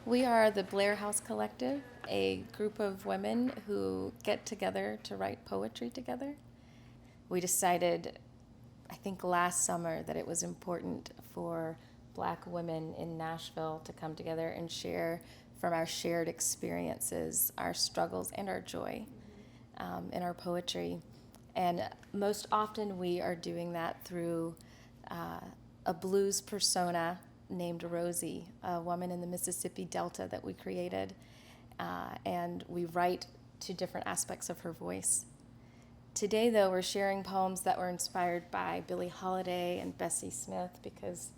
We are the Blair House Collective, a group of women who get together to write poetry together. We decided, I think last summer, that it was important for Black women in Nashville to come together and share from our shared experiences, our struggles, and our joy in our poetry. And most often we are doing that through a blues persona named Rosie, a woman in the Mississippi Delta that we created. And we write to different aspects of her voice. Today, though, we're sharing poems that were inspired by Billie Holiday and Bessie Smith because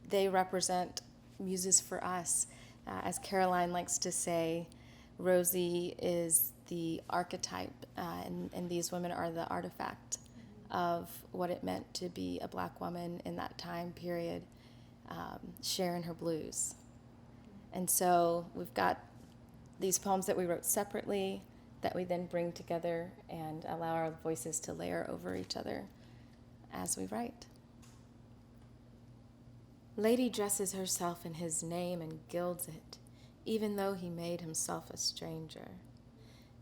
they represent muses for us. As Caroline likes to say, Rosie is the archetype, and these women are the artifact of what it meant to be a Black woman in that time period, sharing her blues. And so we've got these poems that we wrote separately that we then bring together and allow our voices to layer over each other as we write. Lady dresses herself in his name and gilds it, even though he made himself a stranger.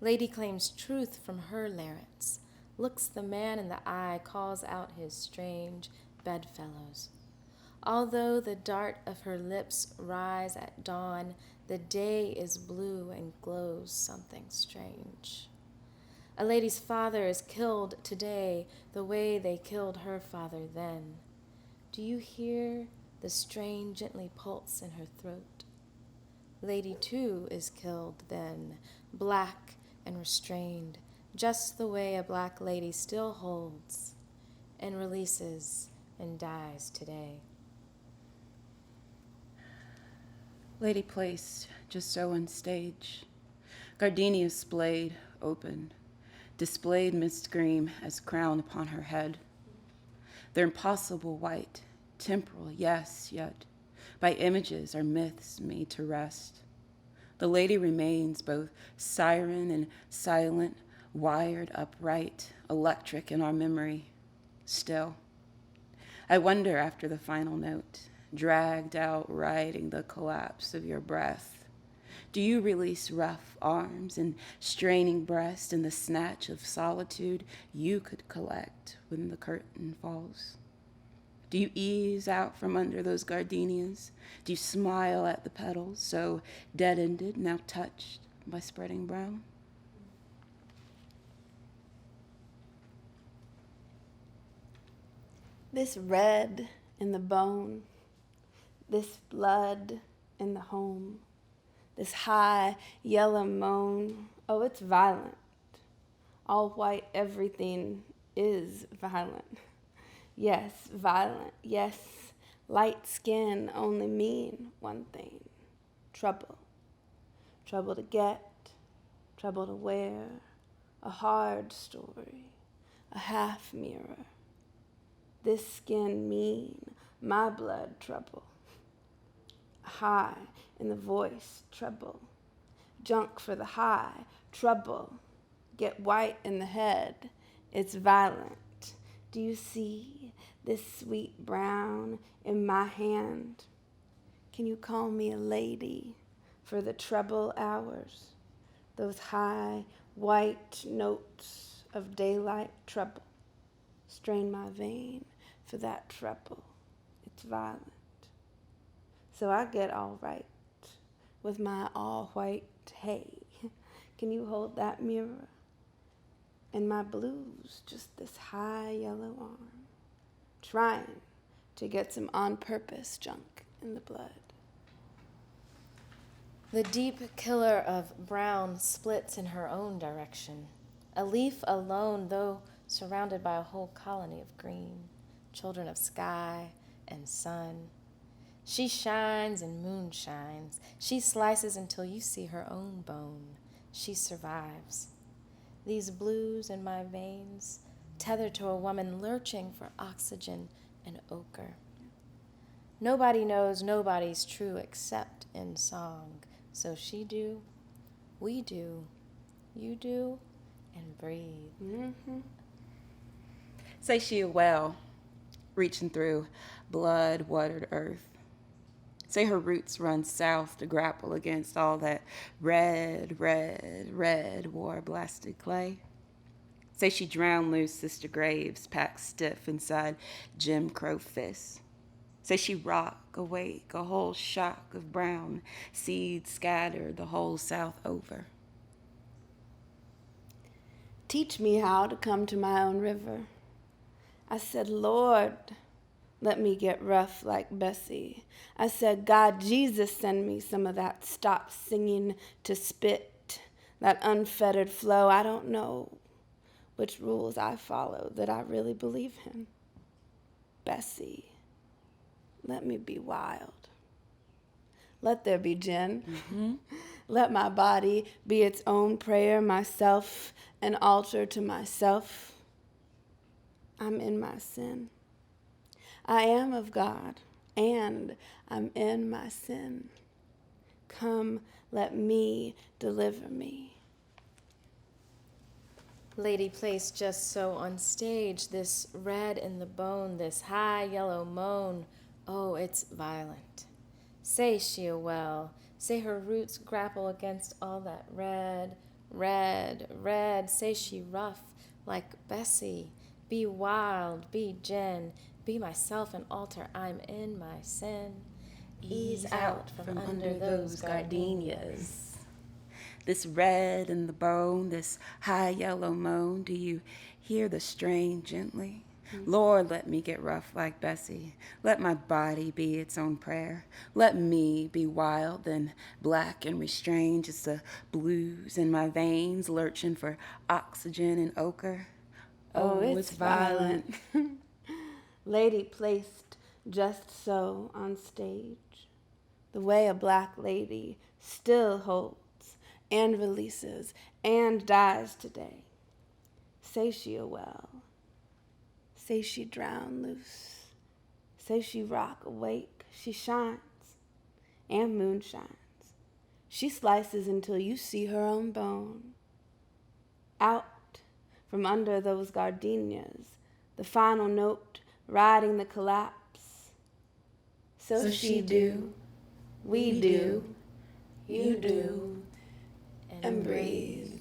Lady claims truth from her larynx, looks the man in the eye, calls out his strange bedfellows. Although the dart of her lips rise at dawn, the day is blue and glows something strange. A lady's father is killed today the way they killed her father then. Do you hear the strain gently pulse in her throat? Lady too is killed then, black and restrained, just the way a Black lady still holds and releases and dies today. Lady placed just so on stage, Gardenias blade open, displayed mid-scream as crown upon her head. Their impossible white, temporal, yes, yet by images are myths made to rest. The lady remains both siren and silent, wired upright, electric in our memory, still. I wonder after the final note, dragged out riding the collapse of your breath. Do you release rough arms and straining breast in the snatch of solitude you could collect when the curtain falls? Do you ease out from under those gardenias? Do you smile at the petals so dead-ended, now touched by spreading brown? This red in the bone, this blood in the home, this high yellow moan, oh, it's violent. All white everything is violent. Yes, violent, yes, light skin only mean one thing, trouble. Trouble to get, trouble to wear, a hard story, a half mirror. This skin mean my blood trouble. High in the voice, trouble. Junk for the high, trouble. Get white in the head, it's violent. Do you see this sweet brown in my hand? Can you call me a lady for the trouble hours? Those high white notes of daylight trouble. Strain my vein for that trouble. It's violent. So I get all right with my all white hay. Can you hold that mirror? And my blues, just this high yellow arm, trying to get some on-purpose junk in the blood. The deep killer of brown splits in her own direction. A leaf alone, though surrounded by a whole colony of green, children of sky and sun. She shines and moon shines. She slices until you see her own bone. She survives. These blues in my veins tether to a woman lurching for oxygen and ochre. Nobody knows nobody's true except in song. So she do, we do, you do, and breathe. Mm-hmm. Say she a well, reaching through blood-watered earth. Say her roots run south to grapple against all that red, red, red war-blasted clay. Say she drowned loose sister graves packed stiff inside Jim Crow fists. Say she rock awake a whole shock of brown seeds scattered the whole South over. Teach me how to come to my own river. I said, Lord, let me get rough like Bessie. I said, God, Jesus, send me some of that stop singing to spit, that unfettered flow. I don't know which rules I follow that I really believe in. Bessie, let me be wild. Let there be gin. Mm-hmm. Let my body be its own prayer, myself an altar to myself. I'm in my sin. I am of God, and I'm in my sin. Come, let me deliver me. Lady placed just so on stage, this red in the bone, this high yellow moan. Oh, it's violent. Say she a well, say her roots grapple against all that red, red, red. Say she rough like Bessie. Be wild, be Jen, be myself an altar, I'm in my sin. Ease out from under those gardenias. This red in the bone, this high yellow moan, do you hear the strain gently? Mm-hmm. Lord, let me get rough like Bessie. Let my body be its own prayer. Let me be wild and black and restrained, just the blues in my veins lurching for oxygen and ochre. Oh, it's violent. Lady placed just so on stage, the way a black lady still holds and releases and dies today. Say she a well, say she drown loose, say she rock awake, she shines and moonshines. She slices until you see her own bone. Out from under those gardenias, the final note riding the collapse. So she do, we do, you do, and breathe.